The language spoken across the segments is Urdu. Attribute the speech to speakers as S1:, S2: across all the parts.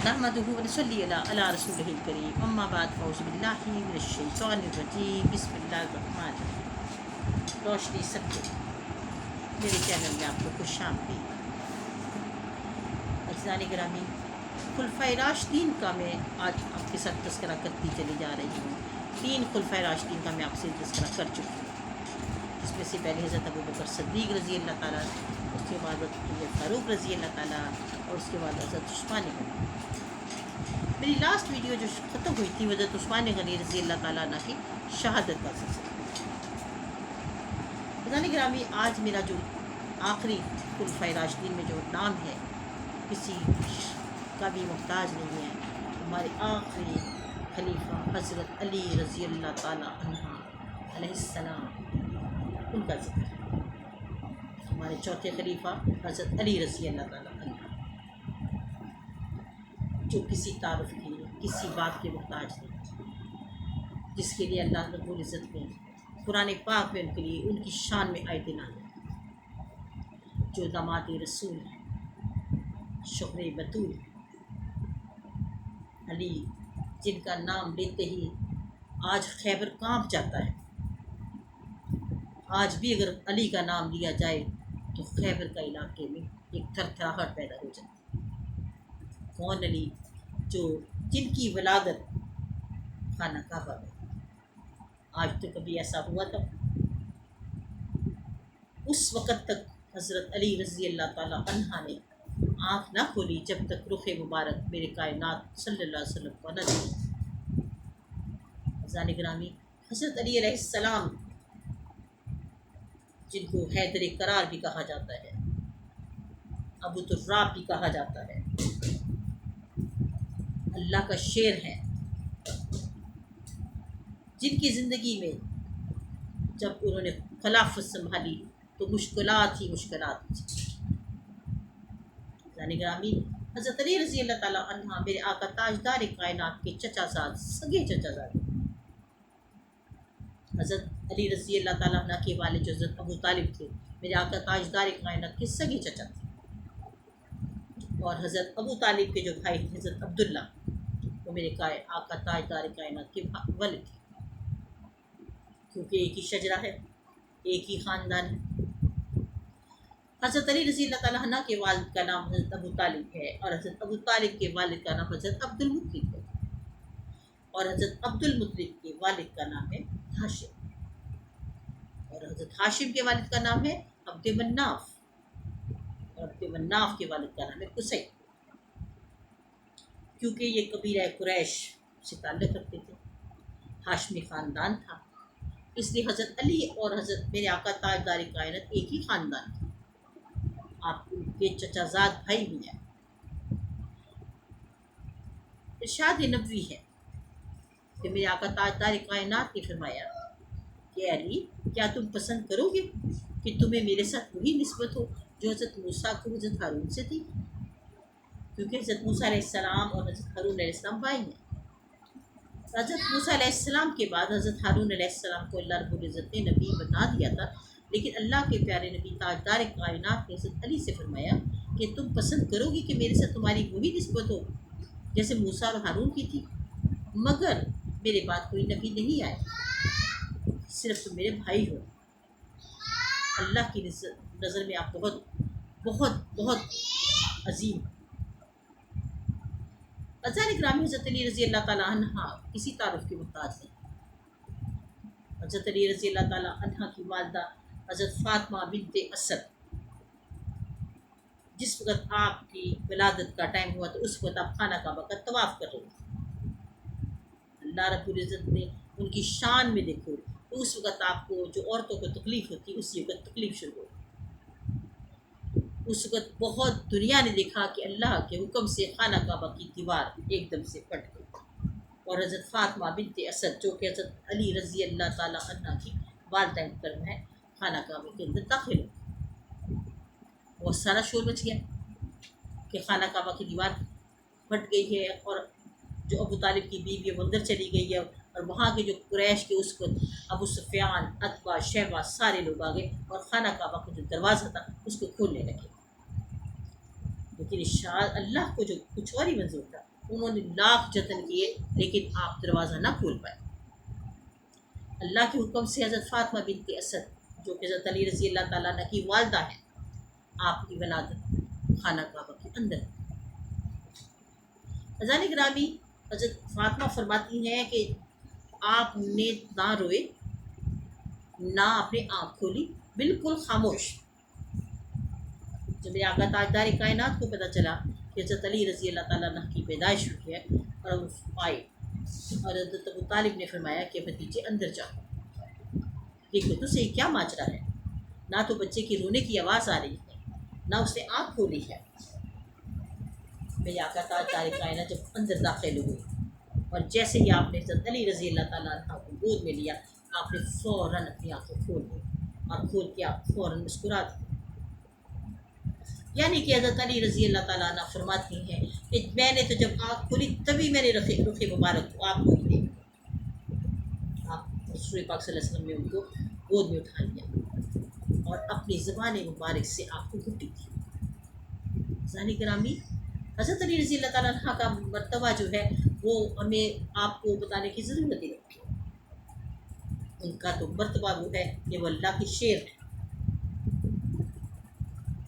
S1: نحمده ونصلي على رسوله الكريم اما بعد فاعوذ باللہ من الشیطان الرجیم بسم اللہ الرحمن الرحیم۔ روشنی سب کے میرے چینل میں آپ کو خوش آمدید۔ عزیزان گرامی، خلفائے راشدین کا میں آج آپ کے ساتھ تذکرہ کرتی چلی جا رہی ہوں۔ 3 خلفائے راشدین کا میں آپ سے تذکرہ کر چکی ہوں، جس میں سے پہلے حضرت ابوبکر صدیق رضی اللہ تعالیٰ، اس کے بعد حضرت فاروق رضی اللہ تعالیٰ، اور اس کے بعد حضرت عثمان غنی۔ میری لاسٹ ویڈیو جو ختم ہوئی تھی حضرت عثمان غنی رضی اللہ تعالیٰ عنہ کی شہادت کا سلسلہ۔ عزیزان گرامی، آج میرا جو آخری خلفائے راشدین میں جو نام ہے، کسی کا بھی محتاج نہیں ہے، ہمارے آخری خلیفہ حضرت علی رضی اللہ تعالیٰ عنہ علیہ السلام، ان کا ذکر ہے۔ ہمارے چوتھے خلیفہ حضرت علی رضی اللہ تعالیٰ عنہ، جو کسی تعارف کی، کسی بات کے محتاج نہیں، جس کے لیے اللہ رب العزت نے قرآن پاک میں ان کے لیے ان کی شان میں آیتیں نازل، جو داماد رسول ہیں، شوہر بطول علی، جن کا نام لیتے ہی آج خیبر کانپ جاتا ہے۔ آج بھی اگر علی کا نام لیا جائے تو خیبر کا علاقے میں ایک تھر تھراہٹ پیدا ہو جاتی ہے۔ کون علی؟ جن کی ولادت خانہ کعبہ میں۔ آج تو کبھی ایسا ہوا تھا؟ اس وقت تک حضرت علی رضی اللہ تعالیٰ عنہ نے آنکھ نہ کھولی جب تک رخ مبارک میرے کائنات صلی اللہ علیہ وسلم کو نہ دیکھا۔ عزیزان گرامی، حضرت علی علیہ السلام، جن کو حیدر قرار بھی کہا جاتا ہے، ابو تراب بھی کہا جاتا ہے، اللہ کا شیر ہے، جن کی زندگی میں جب انہوں نے خلافت سنبھالی تو مشکلات ہی مشکلات تھی۔ یعنی گرامی، حضرت علی رضی اللہ تعالیٰ عنہ میرے آقا تاجدار کائنات کے چچا زاد، سگے چچا زاد۔ حضرت علی رضی اللہ تعالیٰ عنہ کے والد جو حضرت ابو طالب تھے، میرے آقا تاجدار کائنات کے سگے چچا تھے، اور حضرت ابو طالب کے جو بھائی تھے حضرت عبداللہ، وہ میرے آقا تاجدار کائنات کے والد تھے، کیونکہ ایک ہی شجرہ ہے، ایک ہی خاندان ہے۔ حضرت علی رضی اللہ تعالیٰ عنہ کے والد کا نام حضرت ابو طالب ہے، اور حضرت ابو طالب کے والد کا نام حضرت عبد المطلب ہے، اور حضرت عبد المطلب کے والد کا نام ہے ہاشم، اور حضرت ہاشم کے والد کا نام ہے عبد مناف، اور عبد مناف کے والد کا نام ہے قصی، کیونکہ یہ قبیلہ قریش سے تعلق رکھتے تھے، ہاشمی خاندان تھا، اس لیے حضرت علی اور حضرت میرے آقا تاجدار کائنات ایک ہی خاندان تھے، آپ کے چچا زاد بھائی بھی ہیں۔ ارشاد نبوی ہے کہ میرے آقا تاجدار کائنات نے فرمایا کہ علی، کیا تم پسند کرو گے کہ تمہیں میرے ساتھ وہی نسبت ہو جو حضرت موسیٰ کو حضرت ہارون سے تھی؟ کیونکہ حضرت موسیٰ علیہ السلام اور حضرت ہارون علیہ السلام بھائی ہیں۔ حضرت موسیٰ علیہ السلام کے بعد حضرت ہارون علیہ السلام کو اللہ رب العزت نے نبی بنا دیا تھا، لیکن اللہ کے پیارے نبی تاجدار کائنات نے حضرت علی سے فرمایا کہ تم پسند کرو گی کہ میرے ساتھ تمہاری وہی نسبت ہو جیسے موسیٰ اور ہارون کی تھی، مگر میرے بعد کوئی نبی نہیں آئے، صرف تم میرے بھائی ہو۔ اللہ کی نظر میں آپ بہت بہت بہت عظیم۔ عزیزان گرامی، حضرت علی رضی اللہ تعالیٰ عنہ کسی تعارف کے محتاج نہیں۔ حضرت علی رضی اللہ تعالیٰ عنہ کی والدہ حضرت فاطمہ بنت اسد، جس وقت آپ کی ولادت کا ٹائم ہوا تو اس وقت آپ خانہ کعبہ کا طواف کر رہے تھے۔ اللہ رب العزت نے ان کی شان میں دیکھو تو اس وقت آپ کو جو عورتوں کو تکلیف ہوتی ہے، اسی وقت تکلیف شروع ہوئی۔ اس وقت بہت دنیا نے دیکھا کہ اللہ کے حکم سے خانہ کعبہ کی دیوار ایک دم سے پھٹ گئی، اور حضرت فاطمہ بنت اسد، جو کہ حضرت علی رضی اللہ تعالیٰ عنہ کی والدہ محترمہ ہے، خانہ کعبہ کے اندر داخل ہو۔ بہت سارا شور مچ گیا کہ خانہ کعبہ کی دیوار پھٹ گئی ہے، اور جو ابو طالب کی بیوی ہے وہ اندر چلی گئی ہے، اور وہاں کے جو قریش کے اس وقت ابو سفیان، عتبہ، شیبہ، سارے لوگ آ گئے اور خانہ کعبہ کا جو دروازہ تھا اس کو کھولنے لگے، لیکن اللہ کو جو کچھ اور ہی منظور تھا، انہوں نے لاکھ جتن کیے لیکن آپ دروازہ نہ کھول پائے۔ اللہ کے حکم سے حضرت فاطمہ بنت اسد جو کہ حضرت علی رضی اللہ تعالیٰ عنہ کی والدہ ہیں، آپ کی ولادت خانہ کعبہ کے اندر۔ حضرات گرامی، حضرت فاطمہ فرماتی ہیں کہ آپ نے نہ روئے نہ اپنی آنکھ کھولی، بالکل خاموش۔ جب میرے آقا تاجدار کائنات کو پتہ چلا کہ حضرت علی رضی اللہ تعالیٰ عنہ کی پیدائش ہوئی ہے اور وہ آئے، اور حضرت ابو طالب نے فرمایا کہ بھتیجے اندر جاؤ، دیکھو تو صحیح کیا ماجرا ہے۔ نہ تو بچے کی رونے کی آواز آ رہی ہے، نہ اس نے آنکھ کھولی ہے۔ میرے آقا تاجدار کائنات جب اندر داخل ہوئے اور جیسے ہی آپ نے حضرت علی رضی اللہ تعالیٰ عنہ کو گود میں لیا، آپ نے فوراً اپنی آنکھیں کھول دی اور کھول کے آپ فوراً مسکرا دی۔ یعنی کہ حضرت علی رضی اللہ تعالیٰ عنہ فرماتی ہیں کہ میں نے تو جب آنکھ کھولی تبھی میں نے رخ مبارک کو آپ کو ہی دیکھا۔ آپ رسول پاک صلی اللہ علیہ وسلم نے ان کو گود میں اٹھا لیا اور اپنی زبان مبارک سے آپ کو گھٹی دی۔ ثانی گرامی، حضرت علی رضی اللہ تعالیٰ عنہ کا مرتبہ جو ہے وہ ہمیں آپ کو بتانے کی ضرورت ہی نہیں ہے۔ ان کا تو مرتبہ وہ ہے کہ وہ اللہ کی شیر ہے۔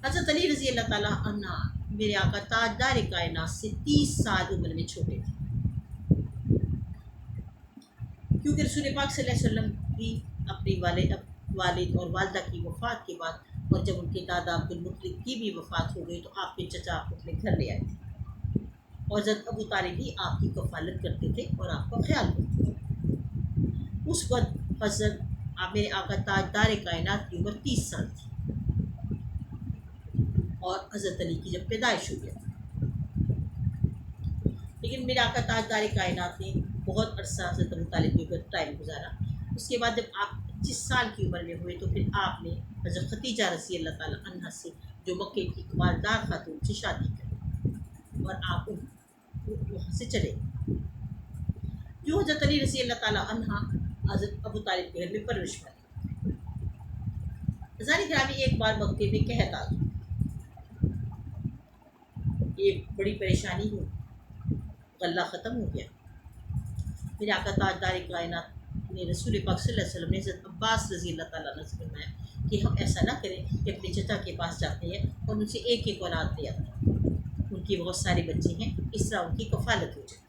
S1: حضرت علی رضی اللہ تعالیٰ عنہ میرے آقا تاجدار کائنات سے 30 سال عمر میں چھوٹے تھے، کیونکہ رسول پاک صلی اللہ علیہ وسلم بھی اپنے والد اور والدہ کی وفات کے بعد، اور جب ان کے دادا عبدالمطلب کی بھی وفات ہو گئی تو آپ کے چچا آپ کو اپنے گھر لے آئے تھے، اور حضرت ابو طالب بھی آپ کی کفالت کرتے تھے اور آپ کا خیال کرتے تھے۔ اس وقت حضرت میرے آقا تاجدار کائنات کی عمر 30 سال تھی اور حضرت علی کی جب پیدائش ہوئی ہے۔ لیکن میرے آقا تاجدار کائنات نے بہت عرصہ حضرت ابو طالب کے اوپر ٹائم گزارا۔ اس کے بعد جب آپ 25 سال کی عمر میں ہوئے تو پھر آپ نے حضرت ختیجہ رضی اللہ تعالیٰ عنہ سے، جو مکے کی مالدار خاتون سے، شادی کی اور آپ وہاں سے چلے گئے۔ جو حضرت علی رضی اللہ تعالیٰ عنہ حضرت ابو طالب کے گھر میں پرورش پائی۔ حضرات گرامی، ایک بار مکے میں قحط آ گئی، ایک بڑی پریشانی ہوئی، غلہ ختم ہو گیا۔ میرے آقا تاجدار کائنات نے رسول پاک صلی اللہ علیہ وسلم نے حضرت عباس رضی اللہ تعالیٰ عنہ سے فرمایا کہ ہم ایسا نہ کریں کہ اپنے چچا کے پاس جاتے ہیں اور ان سے ایک ایک اولاد لے آتے ہیں، ان کی بہت سارے بچے ہیں، اس طرح ان کی کفالت ہو جائے۔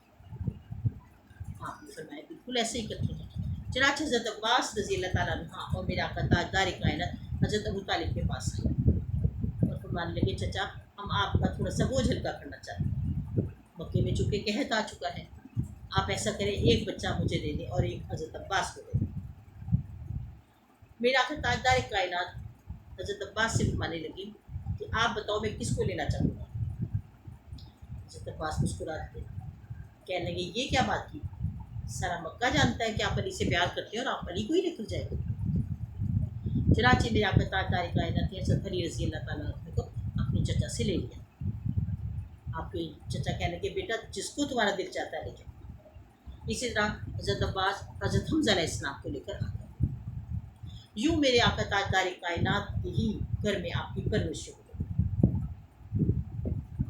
S1: آپ نے فرمایا بالکل ایسے ہی کرتے ہیں۔ چنانچہ حضرت عباس رضی اللہ تعالیٰ عنہ اور میرے آقا تاجدار کائنات حضرت ابو طالب کے پاس آئے اور فرمانے لگے، چچا ہم آپ کا تھوڑا سا بوجھ ہلکا کرنا چاہتے ہیں، مکے میں چونکہ قحط آ چکا ہے، آپ ایسا کریں ایک بچہ مجھے دے دیں اور ایک حضرت عباس کو دے دیں۔ میرے آخر تاجدار کائنات حضرت عباس سے فرمانے لگی کہ آپ بتاؤ میں کس کو لینا چاہوں گا۔ حضرت عباس مسکراتے کہنے لگے، یہ کیا بات کی، سارا مکہ جانتا ہے کہ آپ علی سے پیار کرتے ہیں اور آپ علی کو ہی لے کر جائیں گے۔ چنانچہ میرے آقا تاجدار کائنات نے حضرت علی رضی اللہ تعالیٰ عنہ کو اپنے چچا سے لے لیا۔ آپ کے چچا کہنے لگے، بیٹا جس کو تمہارا دل چاہتا ہے لے جاؤ۔ اسی طرح حضرت عباس حضرت حمزہ علیہ السلام کو لے کر آ گئے۔ یوں میرے آقا تاجدار کائنات کے ہی گھر میں آپ کی پرورش ہو گئی۔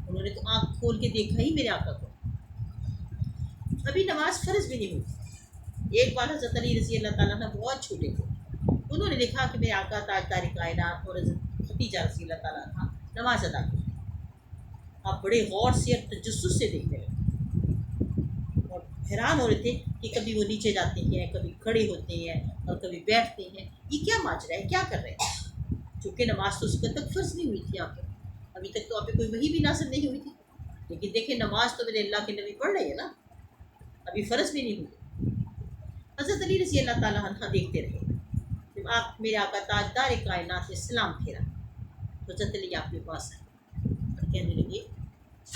S1: انہوں نے تو آنکھ کھول کے دیکھا ہی میرے آقا کو، ابھی نماز فرض بھی نہیں ہوئی۔ ایک بار حضرت علی رضی اللہ تعالیٰ عنہ بہت چھوٹے تھے، انہوں نے دیکھا کہ میرے آقا تاجدار کائنات اور حضرت ختیجہ رضی اللہ تعالیٰ عنہ نماز ادا کر رہے ہیں۔ آپ بڑے غور سے اور تجسس سے دیکھنے لگے اور حیران ہو رہے تھے کہ کبھی وہ نیچے جاتے ہیں، کبھی کھڑے ہوتے ہیں اور کبھی بیٹھتے ہیں، یہ کیا ماجرا ہے، کیا کر رہے ہیں؟ چونکہ نماز تو اس وقت تک فرض نہیں ہوئی تھی، آپ پہ ابھی تک تو آپ پہ کوئی وحی بھی نازل نہیں ہوئی تھی، لیکن دیکھیں نماز تو میرے اللہ کے نبی پڑھ رہے ہیں نا، ابھی فرض بھی نہیں ہوئی۔ حضرت علی رضی اللہ تعالیٰ عنہ دیکھتے رہے۔ جب آپ میرے آقا تاجدار کائنات سے سلام پھیرا تو حضرت علی آپ کے پاس آئے اور کہنے لگے،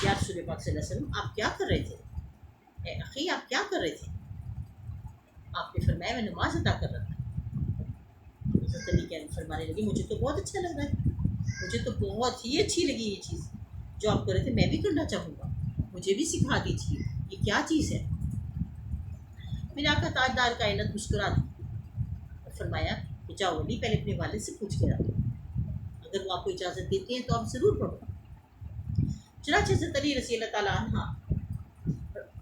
S1: یا رسول پاک صلی اللہ علیہ وسلم آپ کیا کر رہے تھے؟ اے اخی آپ کیا کر رہے تھے؟ آپ نے فرمایا میں نماز ادا کر رہا تھا۔ حضرت علی کہنے فرمانے لگے، مجھے تو بہت اچھا لگ رہا ہے، مجھے تو بہت ہی اچھی لگی یہ چیز جو آپ کر رہے تھے، میں بھی کرنا چاہوں گا، مجھے بھی سکھا دیجیے یہ کیا چیز ہے۔ میرے آقا تاجدار کائنات مسکرا دی اور فرمایا کہ جاؤ علی پہلے اپنے والد سے پوچھ کے آؤ، اگر وہ آپ کو اجازت دیتے ہیں تو آپ ضرور پڑھو۔ چنانچہ حضرت علی رضی اللہ تعالیٰ عنہ